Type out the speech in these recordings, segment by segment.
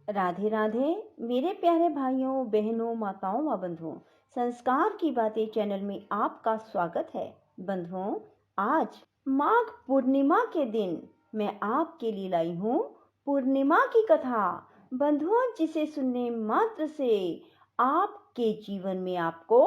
राधे राधे मेरे प्यारे भाइयों बहनों माताओं व बंधुओं। संस्कार की बातें चैनल में आपका स्वागत है। बंधुओं, आज माघ पूर्णिमा के दिन मैं आपके लिए लाई हूँ पूर्णिमा की कथा। बंधुओं, जिसे सुनने मात्र से आपके जीवन में आपको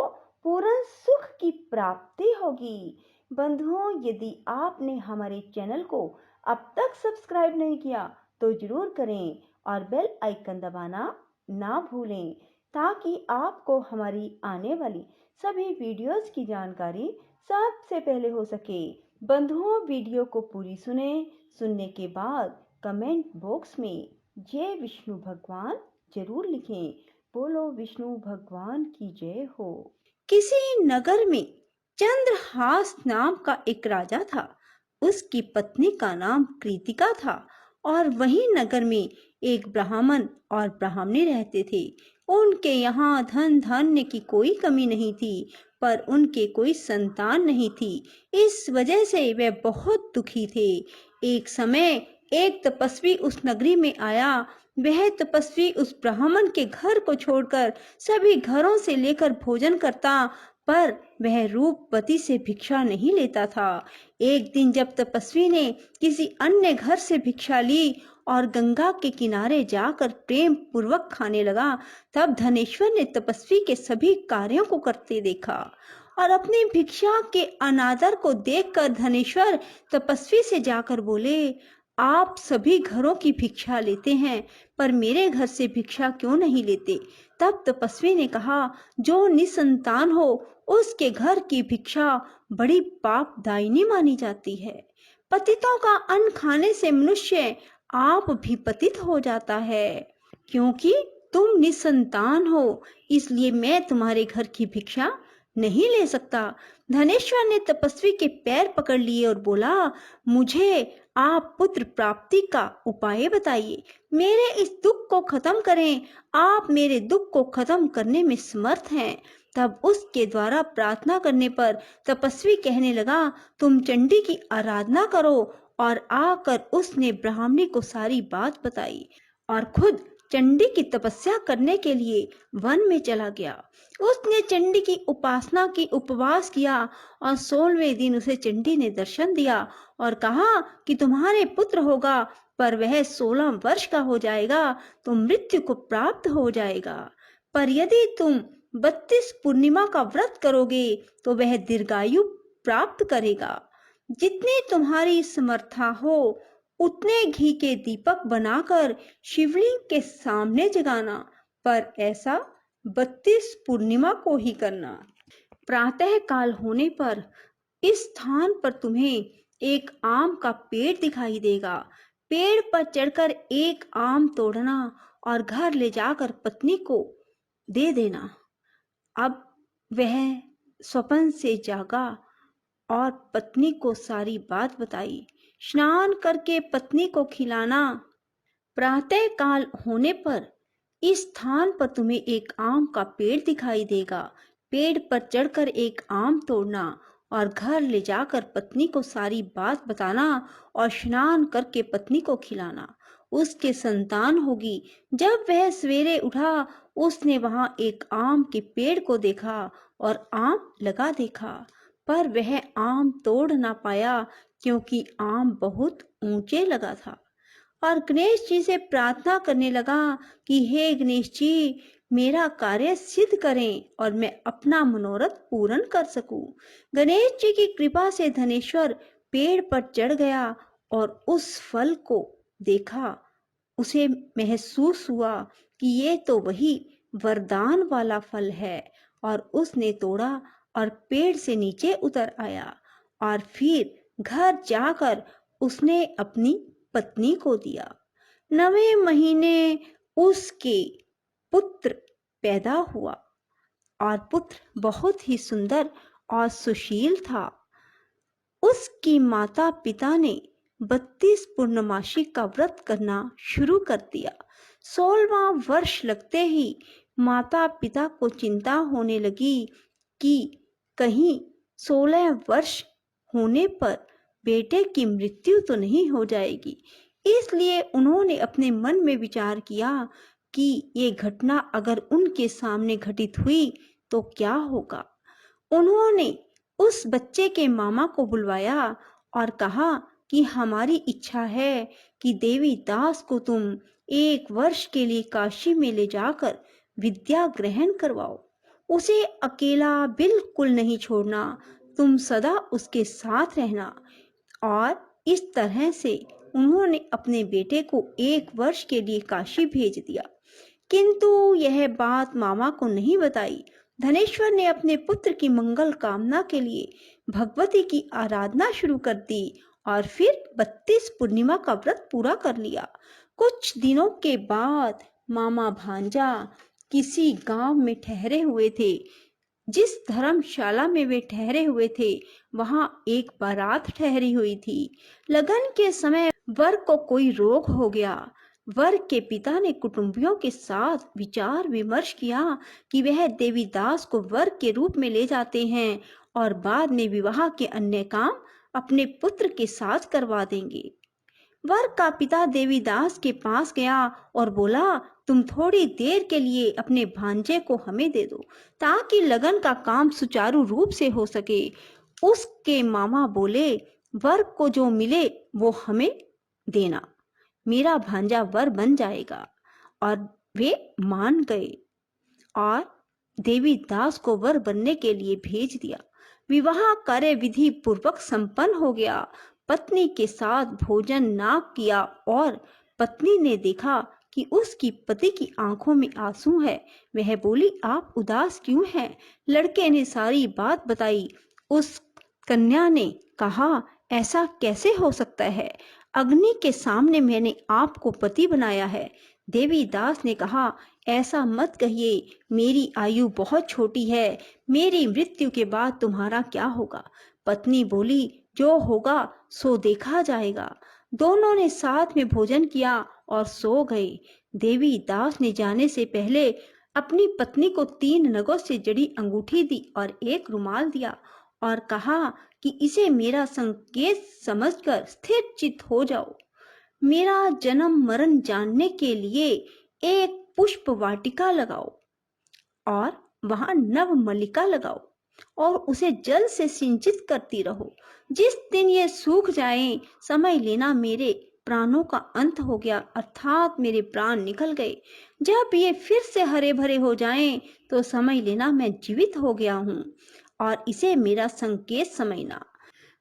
पूर्ण सुख की प्राप्ति होगी। बंधुओं, यदि आपने हमारे चैनल को अब तक सब्सक्राइब नहीं किया तो जरूर करें और बेल आइकन दबाना ना भूलें, ताकि आपको हमारी आने वाली सभी वीडियोस की जानकारी सबसे पहले हो सके। बंधुओं, वीडियो को पूरी सुनने के बाद कमेंट बॉक्स में जय विष्णु भगवान जरूर लिखें। बोलो विष्णु भगवान की जय हो। किसी नगर में चंद्रहास नाम का एक राजा था। उसकी पत्नी का नाम कृतिका था और वही नगर में एक ब्राह्मण और ब्राह्मणी रहते थे। उनके यहाँ धन धान्य की कोई कमी नहीं थी, पर उनके कोई संतान नहीं थी। इस वजह से वे बहुत दुखी थे। एक समय एक तपस्वी उस नगरी में आया। वह तपस्वी उस ब्राह्मण के घर को छोड़कर सभी घरों से लेकर भोजन करता, पर वह रूपवती से भिक्षा नहीं लेता था। एक दिन जब तपस्वी ने किसी अन्य घर से भिक्षा ली और गंगा के किनारे जाकर प्रेम पूर्वक खाने लगा, तब धनेश्वर ने तपस्वी के सभी कार्यों को करते देखा और अपनी भिक्षा के अनादर को देखकर धनेश्वर तपस्वी से जाकर बोले, आप सभी घरों की भिक्षा लेते हैं, पर मेरे घर से भिक्षा क्यों नहीं लेते? तब तपस्वी ने कहा, जो निसंतान हो उसके घर की भिक्षा बड़ी पापदायिनी मानी जाती है। पतितों का अन्न खाने से मनुष्य आप भी पतित हो जाता है। क्योंकि तुम निसंतान हो, इसलिए मैं तुम्हारे घर की भिक्षा नहीं ले सकता। धनेश्वर ने तपस्वी के पैर पकड़ लिए और बोला, मुझे आप पुत्र प्राप्ति का उपाय बताइए। मेरे इस दुख को खत्म करें। आप मेरे दुख को खत्म करने में समर्थ हैं। तब उसके द्वारा प्रार्थना करने पर तपस्वी कहने लगा, तुम चंडी की आराधना करो। और आकर उसने ब्राह्मणी को सारी बात बताई और खुद चंडी की तपस्या करने के लिए वन में चला गया। उसने चंडी की उपासना की, उपवास किया और 16वें दिन उसे चंडी ने दर्शन दिया और कहा कि तुम्हारे पुत्र होगा, पर वह 16 वर्ष का हो जाएगा तो मृत्यु को प्राप्त हो जाएगा। पर यदि तुम 32 पूर्णिमा का व्रत करोगे तो वह दीर्घायु प्राप्त करेगा। जितनी तुम्हारी समर्था हो उतने घी के दीपक बनाकर शिवलिंग के सामने जगाना, पर ऐसा 32 पूर्णिमा को ही करना। प्रातः काल होने पर इस स्थान पर तुम्हें एक आम का पेड़ दिखाई देगा। पेड़ पर चढ़कर एक आम तोड़ना और घर ले जाकर पत्नी को दे देना। अब वह स्वप्न से जागा और पत्नी को सारी बात बताई। स्नान करके पत्नी को खिलाना। प्रातः काल होने पर इस स्थान पर तुम्हें एक आम का पेड़ दिखाई देगा। पेड़ पर चढ़कर एक आम तोड़ना और घर ले जाकर पत्नी को सारी बात बताना और स्नान करके पत्नी को खिलाना। उसके संतान होगी। जब वह सवेरे उठा, उसने वहां एक आम के पेड़ को देखा और आम लगा देखा, पर वह आम तोड़ ना पाया क्योंकि आम बहुत ऊंचे लगा था। और गणेश जी से प्रार्थना करने लगा कि हे गणेश जी, मेरा कार्य सिद्ध करें और मैं अपना मनोरथ पूर्ण कर सकूं। गणेश जी की कृपा से धनेश्वर पेड़ पर चढ़ गया और उस फल को देखा। उसे महसूस हुआ कि ये तो वही वरदान वाला फल है, और उसने तोड़ा और पेड़ से नीचे उतर आया और फिर घर जाकर उसने अपनी पत्नी को दिया। 9वें महीने उसके पुत्र पैदा हुआ और पुत्र बहुत ही सुंदर और सुशील था। उसकी माता पिता ने 32 पूर्णमासी का व्रत करना शुरू कर दिया। 16वां वर्ष लगते ही माता पिता को चिंता होने लगी कि कहीं 16 वर्ष होने पर बेटे की मृत्यु तो नहीं हो जाएगी। इसलिए उन्होंने अपने मन में विचार किया कि ये घटना अगर उनके सामने घटित हुई तो क्या होगा। उन्होंने उस बच्चे के मामा को बुलवाया और कहा कि हमारी इच्छा है कि देवी दास को तुम 1 वर्ष के लिए काशी में ले जाकर विद्या ग्रहण करवाओ। उसे अकेला बिल्कुल नहीं छोड़ना, तुम सदा उसके साथ रहना। और इस तरह से उन्होंने अपने बेटे को 1 वर्ष के लिए काशी भेज दिया। किंतु यह बात मामा को नहीं बताई। धनेश्वर ने अपने पुत्र की मंगल कामना के लिए भगवती की आराधना शुरू कर दी और फिर 32 पूर्णिमा का व्रत पूरा कर लिया। कुछ दिनों के बाद मामा भांजा किसी गांव में ठहरे हुए थे। जिस धर्मशाला में वे ठहरे हुए थे वहां एक बारात ठहरी हुई थी। लगन के समय वर को कोई रोग हो गया। वर के पिता ने कुटुंबियों के साथ विचार विमर्श किया कि वह देवीदास को वर के रूप में ले जाते हैं और बाद में विवाह के अन्य काम अपने पुत्र के साथ करवा देंगे। वर का पिता देवीदास के पास गया और बोला, तुम थोड़ी देर के लिए अपने भांजे को हमें दे दो ताकि लगन का काम सुचारू रूप से हो सके। उसके मामा बोले, वर को जो मिले वो हमें देना, मेरा भांजा वर बन जाएगा। और वे मान गए और देवीदास को वर बनने के लिए भेज दिया। विवाह कार्य विधि पूर्वक संपन्न हो गया। पत्नी के साथ भोजन ना किया और पत्नी ने देखा कि उसकी पति की आंखों में आंसू है। वह बोली, आप उदास क्यों हैं? लड़के ने सारी बात बताई। उस कन्या ने कहा, ऐसा कैसे हो सकता है? अग्नि के सामने मैंने आपको पति बनाया है। देवीदास ने कहा, ऐसा मत कहिए, मेरी आयु बहुत छोटी है, मेरी मृत्यु के बाद तुम्हारा क्या होगा? पत्नी बोली, जो होगा सो देखा जाएगा। दोनों ने साथ में भोजन किया और सो गए। देवीदास ने जाने से पहले अपनी पत्नी को 3 नगों से जड़ी अंगूठी दी और एक रुमाल दिया और कहा कि इसे मेरा संकेत समझकर स्थिर चित्त हो जाओ। मेरा जन्म मरण जानने के लिए एक पुष्प वाटिका लगाओ और वहां नव मल्लिका लगाओ और उसे जल से सिंचित करती रहो। जिस दिन ये सूख जाए समझ लेना मेरे प्राणों का अंत हो गया, अर्थात मेरे प्राण निकल गए। जब ये फिर से हरे भरे हो जाएं तो समझ लेना मैं जीवित हो गया हूँ और इसे मेरा संकेत समझना।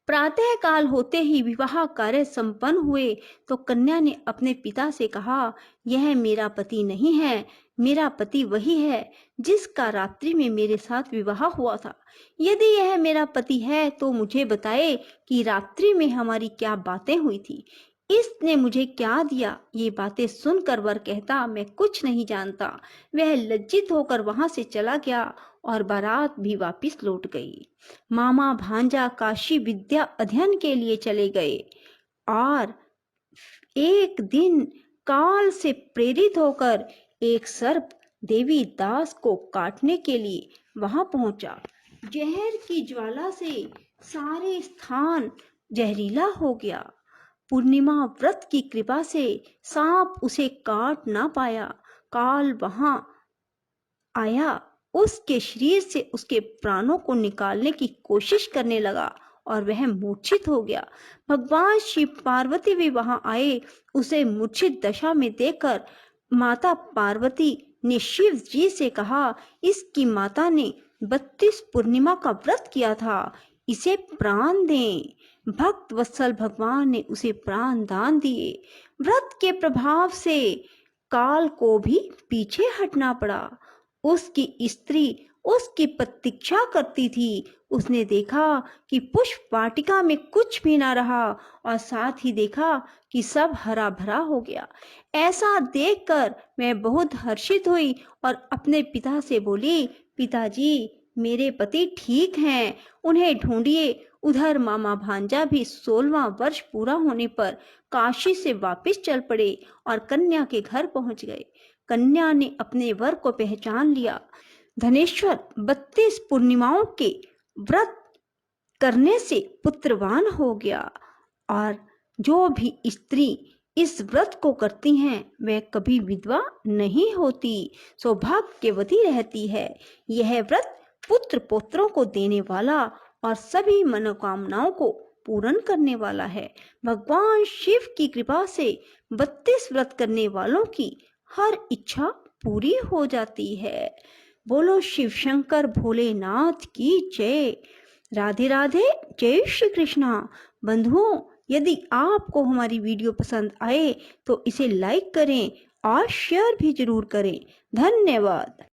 प्रातः काल होते ही विवाह कार्य संपन्न हुए तो कन्या ने अपने पिता से कहा, यह मेरा पति नहीं है, मेरा पति वही है जिसका रात्रि में मेरे साथ विवाह हुआ था। यदि यह मेरा पति है तो मुझे बताए कि रात्रि में हमारी क्या बातें हुई थी, इसने मुझे क्या दिया। ये बातें सुनकर वर कहता, मैं कुछ नहीं जानता। वह लज्जित होकर वहां से चला गया और बारात भी वापस लौट गई। मामा भांजा काशी विद्या अध्ययन के लिए चले गए और एक दिन काल से प्रेरित होकर एक सर्प देवीदास को काटने के लिए वहां पहुंचा। जहर की ज्वाला से सारे स्थान जहरीला हो गया। पूर्णिमा व्रत की कृपा से सांप उसे काट ना पाया। काल वहां आया, उसके शरीर से उसके प्राणों को निकालने की कोशिश करने लगा और वह मूर्छित हो गया। भगवान शिव पार्वती भी वहां आए। उसे मूर्छित दशा में देखकर माता पार्वती ने शिव जी से कहा, इसकी माता ने 32 पूर्णिमा का व्रत किया था, इसे प्राण दें। भक्त वत्सल भगवान ने उसे प्राण दान दिए। व्रत के प्रभाव से काल को भी पीछे हटना पड़ा। उसकी स्त्री उसकी प्रतीक्षा करती थी। उसने देखा कि पुष्प वाटिका में कुछ भी ना रहा और साथ ही देखा कि सब हरा भरा हो गया। ऐसा देखकर मैं बहुत हर्षित हुई और अपने पिता से बोली, पिताजी मेरे पति ठीक हैं, उन्हें ढूंढिए। उधर मामा भांजा भी 16वां वर्ष पूरा होने पर काशी से वापस चल पड़े और कन्या के घर पहुंच गए। कन्या ने अपने वर को पहचान लिया। धनेश्वर 32 पूर्णिमाओं के व्रत करने से पुत्रवान हो गया और जो भी स्त्री इस व्रत को करती हैं वह कभी विधवा नहीं होती, सौभाग्यवती रहती है। यह व्रत पुत्र पौत्रों को देने वाला और सभी मनोकामनाओं को पूर्ण करने वाला है। भगवान शिव की कृपा से 32 व्रत करने वालों की हर इच्छा पूरी हो जाती है। बोलो शिव शंकर भोलेनाथ की जय। राधे राधे, जय श्री कृष्णा। बंधुओं, यदि आपको हमारी वीडियो पसंद आए तो इसे लाइक करें और शेयर भी जरूर करें। धन्यवाद।